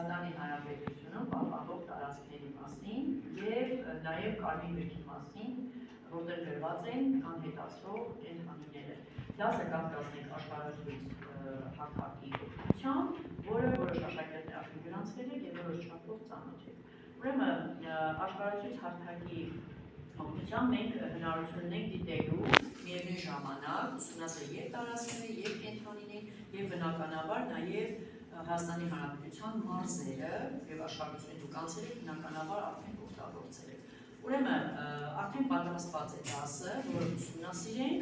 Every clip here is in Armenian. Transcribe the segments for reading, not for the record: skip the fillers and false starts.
Հայաստանի Հանրապետությունում պահպանվող տարածքների մասին եւ նաեւ Կարմիր գրքի մասին, որտեղ գրված են անհետացող կենդանիները։ Դասը կազմված աշխարհացույց հաղթակի օգնությամբ, որը որոշ աշակերտներ արդեն գրանցվել է եւ որոշ չափով ծանոթ է։ Ուրեմն աշխարհացույց հաղթակի օգնությամբ մենք հնարավորություն ունենք դիտելու միևնույն ժամանակ ուսումնասիրել եւ տարածքները, եւ կենդանիներին, եւ բնականաբար նաեւ Հայաստանի Հանրապետության մարզերը եւ աշխարհությունի դուք անցել եք բնականաբար արդեն օգտագործել եք։ Ուրեմն արդեն պատրաստված է դասը, որը ուսումնասիրենք,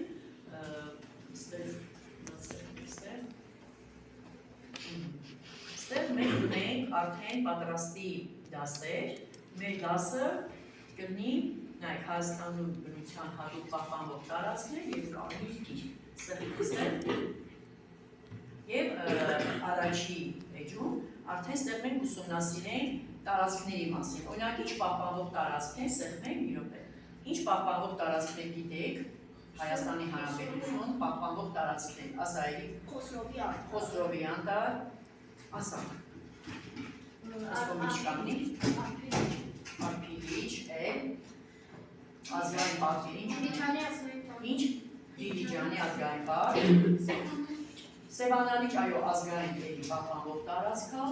Ստեղ մենք ունենք արդեն պատրաստի դասեր, մեր դասը կլինի նայեք Հայաստանում բնության հատուկ պահպանվող տարածքներ եւ Կարմիր գիրք։ Ստեղ եւ առաջի էջում արդեն ստեղ մենք ուսումնասիրենք տարածքների մասին։ Օրինակ ինչ պահպանվող տարածքներ, ստեղ մենք մի րոպե։ Ինչ պահպանվող տարածքներ գիտեք Հայաստանի Հանրապետություն, պահպանվող տարածքներ, ասա էլի Խոսրովի անտառ, ասա։ Ասկոմիչ կանգնի, Արփիլիչ, ազգային պարտի, ինչ Դիլիջանի ազգային պարտ, Սևանալիչ, այո, ազգային էլի պահպանվող տարածքա,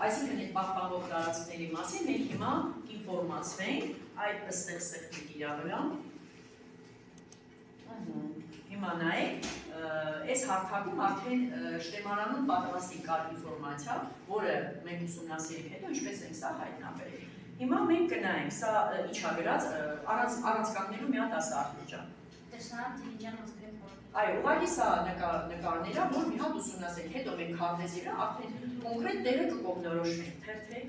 այսինքն այդ պահպանվող տարածքների մասին մենք հիմա ինֆորմացվենք այդ ստեղ սեղմի իրա վրա։ Հիմա նայեք, այս հարթակում արդեն շտեմարանում պատրաստի կար ինֆորմացիա, որը մենք ուսումնասիրենք հետո ինչպես ենք սա հայտնաբերել։ Հիմա մենք կնայենք, սա ինչ ա գրած, առանցքաններում մի հատ ասա Արտուրջան։ Այո, ուղղակի սա նկարներ ա, որ մի հատ ուսումնասիրենք, հետո մենք քարտեզի վրա արդեն կոնկրետ տեղը կկողմնորոշվենք, թերթեք։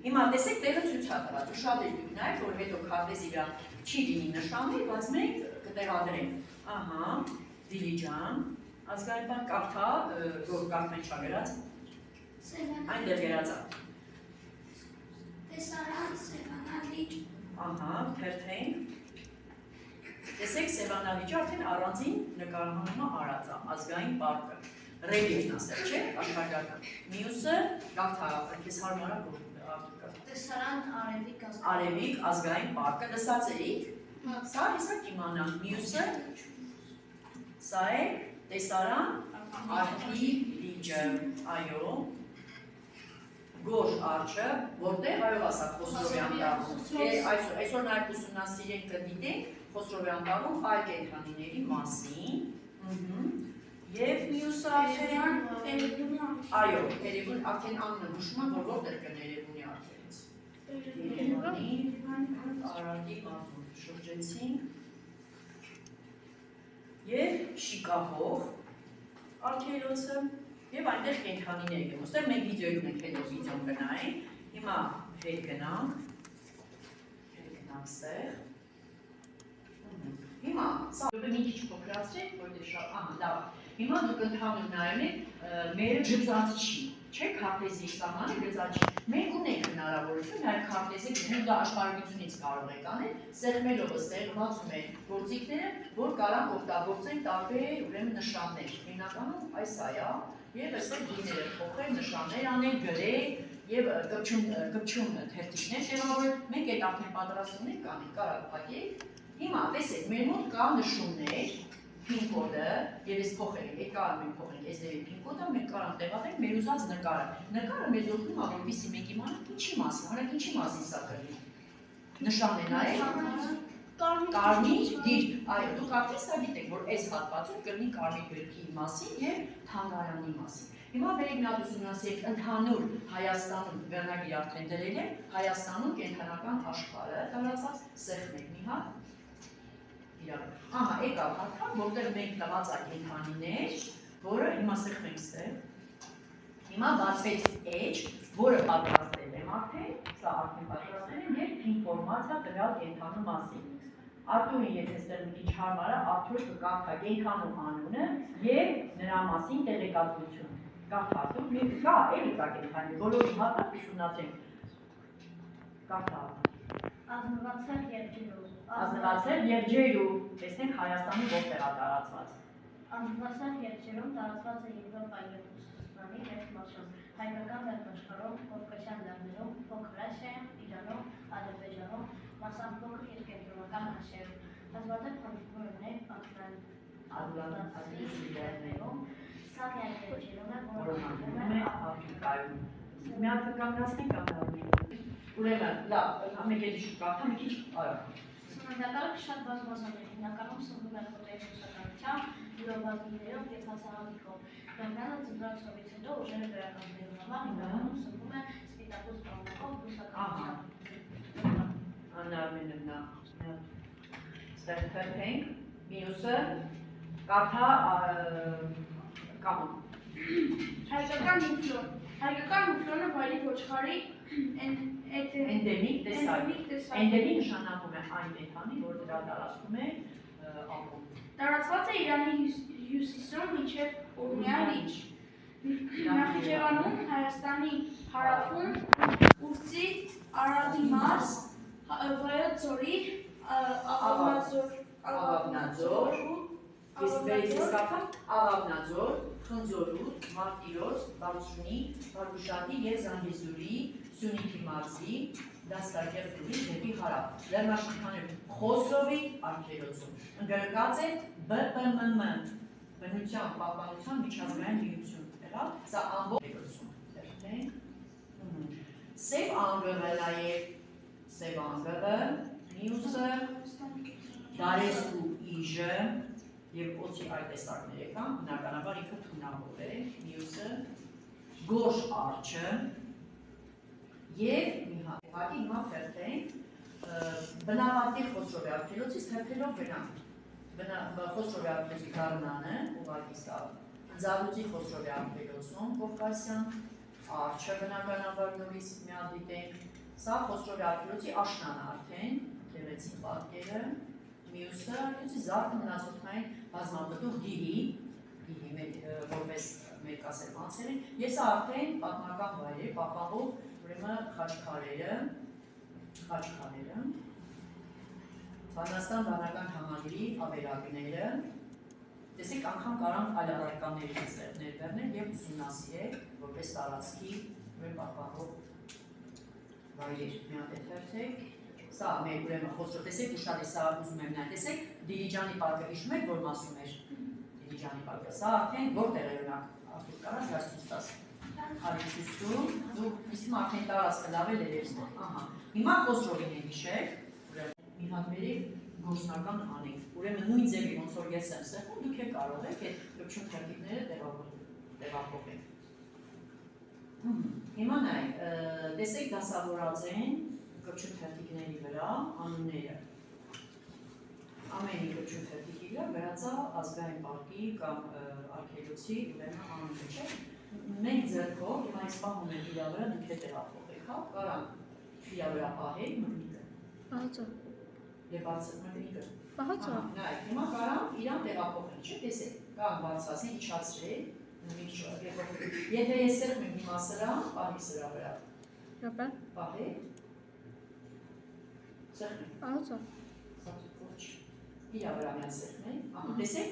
Հիմա տեսեք տեղը ցույց ա տված, ուշադիր դուք նայեք, որ հետո քարտեզի վրա չի լինի նշաններ, բայց մենք կտեղադրենք։ Ահա, Դիլիջան, ազգային պարտ կարդա, որ կարդան չա գրած։ Այնտեղ գրած ա։ Տեսարան, Սևանալիչ։ Ահա, թերթենք։ Տեսեք Սևանալիչը արդեն առանձին նկարահանումը արած ա, ազգային պարկը։ Ռելիեֆն ասել, չէ, աշխարհական։ Մյուսը կարդա, քեզ հարմար ա որ Տեսարան, Արևիկ ազգային պարկը, լսած էիք։ Սա հեսա կիմանամ, մյուսը սա է տեսարան Արփիլիչը, այո, Գորշ արջը, որտեղ այո ասա Խոսրովի անտառում, այսօր նաև ուսումնասիրենք կդիտենք Խոսրովի անտառում այլ կենդանիների մասին, եւ մյուսը այո, Երևան արդեն անունը նշում է, որ որտեղ կներևունի արգելից։ Երևանի Արարատի մարզում շրջեցինք եւ Շիկահող արգելոցը եւ այնտեղ կենդանիներ կան։ Ոստեղ մենք վիդեոյում ենք հետո վիդեոն կնայենք։ Հիմա հետ գնանք ստեղ։ Հիմա սա մի քիչ փոքրացրեք, որտեղ շատ լավ։ Հիմա դուք ընդհանուր նայում եք, մեր գծած չի, չէ՞, քարտեզի սահմանը գծած չի։ Մենք ունենք հնարավորություն այդ քարտեզի դու դա աշխարհությունից կարող եք անել, սեղմելով ստեղ բացում են գործիքները, որ կարան օգտագործեն տարբեր ուրեմն նշաններ։ Հիմնականում այս այ է, եւ այստեղ գիները փոխել, նշաններ անել, գրել եւ կպչում թերթիկներ շեղավորել։ Մենք այդ արդեն պատրաստում ենք, կանենք, կարա փակենք։ Հիմա տեսեք, մեր մոտ կա նշումներ, PIN կոդը, եւ այս փոխել ենք, կարող ենք փոխենք այս դեպի PIN կոդը, մենք կարող տեղադրենք մեր ուզած նկարը։ Նկարը մեզ օգնում է, որպեսզի մենք իմանանք ինչի մասին, օրինակ ինչի մասին սա կլինի։ Նշան է նայեք։ Կարմիր դիրք, այո, դուք արդեն սա գիտեք, որ այս հատվածում կլինի կարմիր գրքի մասին եւ թանգարանի մասին։ Հիմա վերեք մի հատ ուսումնասիրեք ընդհանուր Հայաստանում վերնագիր արդեն դրել եմ, Հայաստանում կենդանական աշխարհը տարածած սեղմեք մի հատ։ Ահա, եկավ հարթակ, որտեղ մենք տված ա կենդանիներ, որը հիմա սեղմենք ստեղ։ Հիմա բացվեց էջ, որը պատրաստել եմ արդեն, սա արդեն պատրաստել եմ եւ ինֆորմացիա տվյալ կենդանու մասին։ Արտուրին եթե ստեղ մի քիչ հարմար է, Արտուր կկարդա կենդանու անունը եւ նրա մասին տեղեկատվություն։ Կարդա Արտուր, կա, էլի կա կենդանի, բոլորի հատակ ուսումնասիրենք։ Կարդա Ազնվացել երջերու, տեսնենք Հայաստանի որտեղ է տարածված։ Ազնվացել երջերում տարածված է Եվրոպայում։ աշխարհում, կովկասյան լեռներում, փոքր Ասիայում, Իրանում, Ադրբեջանում, մասամբ փոքր և կենտրոնական Ասիայում, հազվադեպ հանդիպում է նաև Ատլանտիկ լեռներում, սա միայն դեպքերում է, որը հանդիպում է Աֆրիկայում։ Մի հատ կանգնացնենք անհարմին։ Ուրեմն, լավ, մեկ էլի շուտ կարդամ, մի քիչ արագ։ Սննդակարգը շատ բազմազան է, հիմնականում սնվում է խոտեբուսականությամբ, յուրաբազմիներով և հացահատիկով։ Բնանը ձմռանցքից հետո ուժերը վերականգնելու համար հիմնականում սնվում է սպիտակուց բաղնախով բուսականությամբ։ Աննա Արմենովնա, ստեղ թերթենք, մյուսը, կարդա կամոն։ Հայկական մուֆլոնը վայրի ոչխարի Էնդեմիկ տեսակ։ Էնդեմիկ նշանակում է այն կենդանի, որ դրա տարածքում է ապրում։ Տարածված է Իրանի հյուսիսում մինչև Օրմիա լիճ։ Նախիջևանում, Հայաստանի հարավում, Ուրցի, Արարատի մարզ, Վայոց ձորի, Աղավնաձոր, Խնձորուց, Մարտիրոս, Բարձունի, Բարուշանի և Զանգեզուրի, Սյունիքի մարզի, Դաստակերտի դեպի հարավ։ Լեռնաշղթաներ Խոսրովի արգելոցում։ Ընդգրկած է ԲՊՄՄ, բնության պահպանության միջազգային միություն։ Սա ամբողջ արգելոցում։ Սև անգղը նաև, սև անգղը, մյուսը, դարեսկու իժը, և օծի այդ տեսակներ կան, բնականաբար ինքը թունավոր է, մյուսը, գորշ արջը, և մի հատի հիմա թերթենք, բնավատի Խոսրովի արգելոցից թերթելով գնանք, Խոսրովի արգելոցի գարնանը, ուղղակի սա, Ձարուծի Խոսրովի արգելոցում, Կովկասյան, արջը բնականաբար նորից մի հատ դիտենք, սա Խոսրովի արգելոցի աշնանը արդեն, գեղեցիկ պատկերը, մյուսը արգելոցի զարդը մնացորդային բազմապտուղ գիհի, որպես մեկ ասել մանցեր են, ես արդեն պատմական վայրեր, պապաղով ուրեմն խաչքարերը, Վանաստան բանական համալիրի ավերակները, տեսեք անգամ կարանք այլ առարկանների ներբեռնել և ուսումնասիրել, որպես տարածքի պապաղով վայրեր, մի հատ է թերթեք, սա մեր ուրեմն Խոսրով, տեսեք ուշադիր, սա ուզում եմ նայել, տեսեք Դիլիջանի պարկը հիշում եք, որ մասում էր Դիլիջանի պարկը, սա արդեն որտեղ է ունակ, արդուր կարաս հաստուց տաս, հարիցուսում, դու իսմ արդեն տարածքը լավ է լերևստեղ, հիմա Խոսրովին է հիշեք, մի հատ մերի գործնական անենք, ուրեմն նույն ձևի ոնց որ ես եմ սեղում, դուք է կարող եք այդ կպչուն թերթիկները տեղափոխենք։ Հիմա նայեք, տեսեք դասավորած են կպչուն թերթիկների վրա անունները։ Ամենի կպչուն թերթիկի վրա գրածա ազգային պարկի կամ արգելոցի ուրեմն անունը չէ։ Մենք ձեռքով, հիմա այս պահում են իրա վրա, դուք է տեղափոխեք, կարան իրա վրա պահեք մրմիկը։ Եվ բացեք մրմիկը։ Նայեք, հիմա կարան իրան տեղափոխեն, չէ, տեսեք, կարան բացասի, իջացրեք, եթե ես սեղմ եմ հիմա սրա, պահեք սրա վրա։ Պահեք։ Սեղմ եմ։ Իրա վրա միան սեղմ են, տեսեք,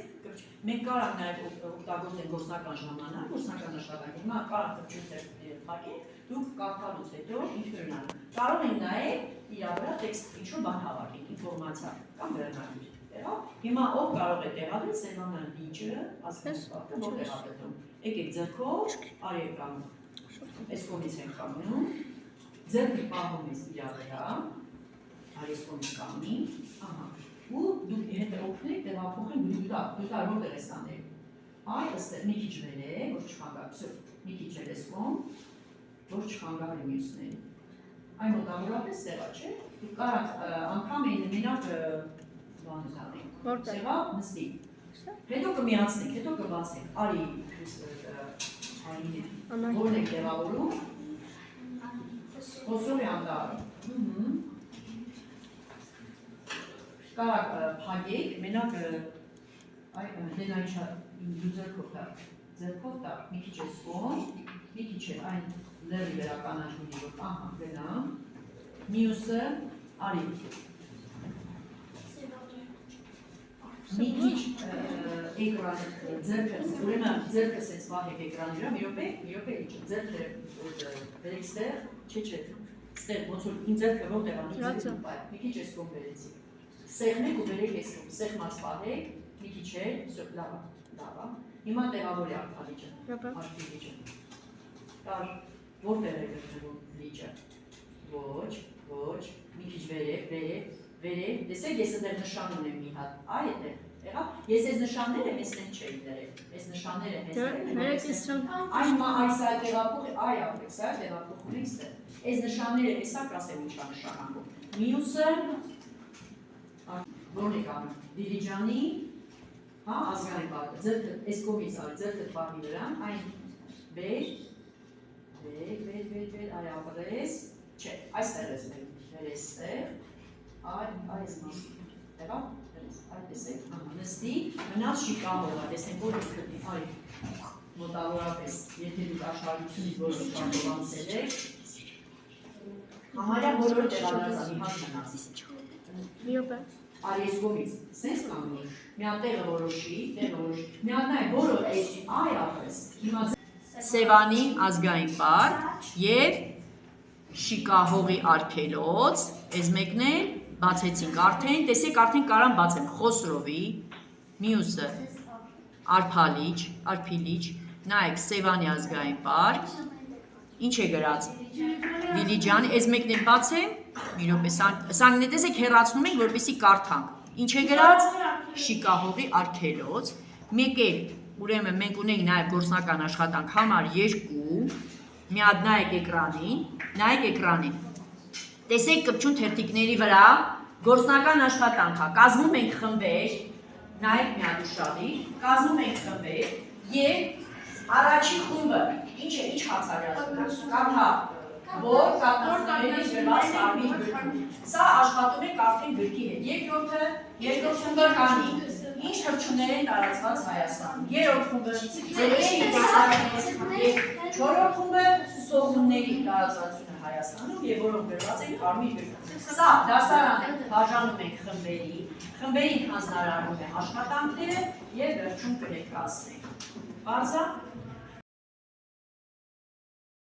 մենք կարանք նաև օգտագործենք գործնական ժամանակ, գործնական աշխատանք, հիմա կարանք կպչուն թերթիկները փակենք, դուք կարդալուց հետո ինքնուրույն կարող ենք նաև իրա վրա տեքստ ինչ-որ բան հավաքենք, ինֆորմացիա կամ վերնագիր, հիմա ով կարող է տեղադրել Սևանան լիճը, ազգային պարկը, որ տեղադրում, եկեք ձեռքով, արեք կանում, այս կողմից ենք կամնում, ձեռքի պահում ես իրա վրա, այս կողմից կամնի, ու դուք հետը օգնեք տեղափոխեն դուք որտեղ ես տանել, այ ըստեղ մի քիչ վեր է, որ չխանգարի, մի քիչ էլ ես կողմ, որ չխանգարի մյուսներին, այն մոտավորապես սեղա չէ, դուք կարաք անգամ էին մենակ բանыз անենք, սեղա նստի, հետո կմիացնենք, հետո կբացենք, արի որն եք տեղավորում, Խոսրովի անդարը, կարակ փագեք, մենակ դենայչա ձերքով տա, մի քիչ ես կողմ, մի քիչ է այն լերի վերականանջունի, որ գնա, մյուսը, արի, մի քիչ էկրանը ձեռքը, ուրեմն ձեռքը սենց վահեք էկրանի վրա, մի րոպե իջը, ձեռքը վերեք ստեղ, չէ, ստեղ ոնց որ իմ ձեռքը որտեղ անի ձեռքը բայ, մի քիչ էս կողմ վերեցի, սեղմեք ու վերեք էս կողմ, սեղմած վահեք, մի քիչ է, լավ, հիմա տեղավորի արփալիճը, արփիլիճը, տար, որտեղ է գտնվում լիճը, ոչ, մի քիչ վերեք, տեսեք ես այդեղ նշան ունեմ մի հատ, այ այդեղ, եղավ, ես այս նշանները մեզ տեն չէի դրել, այս նշանները մեզ դրել, այ հիմա այս այ տեղափոխ, այ ապրեք, սա տեղափոխում ենք ստեղ, այս նշանները հեսա կասեմ ինչա նշանակում, մյուսը, որն եք անում, Դիլիջանի, ազգային բակը, ձերքը, այս կողմից արի, ձերքը պահի վրան, այն վեր, այ ապրես, չէ, այստեղ ես մեր էստեղ, այս մասում, եղավ, այ տեսեք, նստի, մնաց շիկահորը, տեսնենք որ եք գտնի, այ մոտավորապես, եթե դուք աշխարհությունից որ շիկահորանցել եք, համարյա բոլոր տեղադրածանի հատ մնաց, արի ես կողմից, սենց կանգնի, մի հատ տեղը որոշի, մի հատ նայ բոլոր այս, այ ապրես, հիմա Սևանի ազգային պարկ և շիկահողի արգելոց, այս մեկն էլ բացեցինք արդեն, տեսեք արդեն կարան բացեմ Խոսրովի, մյուսը արփիլիճ, նայեք Սևանի ազգային պարկ, ինչ է գրած, Դիլիջանի, այս մեկն էլ բացեմ, մի րոպե, սան տեսեք հեռացնում ենք, որպեսզի կարդանք, ինչ է գրած, շիկահողի արգելոց, մեկ էլ ուրեմն մենք ունենք նաև գործնական աշխատանք համար 2, մի հատ նայեք էկրանին, տեսեք կպչուն թերթիկների վրա, գործնական աշխատանք է, կազմում ենք խմբեր, նայեք մի հատ ուշադիր, կազմում ենք խմբեր և առաջի խումբը, ինչ հացարյացում, կաթա, որ կատնասների գրված կարմիր գրքում, սա աշխատում ենք արդեն գրքի հետ, երկրորդ խումբը կանի, ինչ թռչուններ են տարածված Հայաստանում, երրորդ խումբը ձերերի տեսակներ, չորրորդ խումբը սողունների տարածվածությունը Հայաստանում և որոնք գրված են կարմիր գրքում, սա դասարանը բաժանում ենք խմբերին հանձնարարում է աշխատանքները և վերջում կներկայացնենք, պարզա,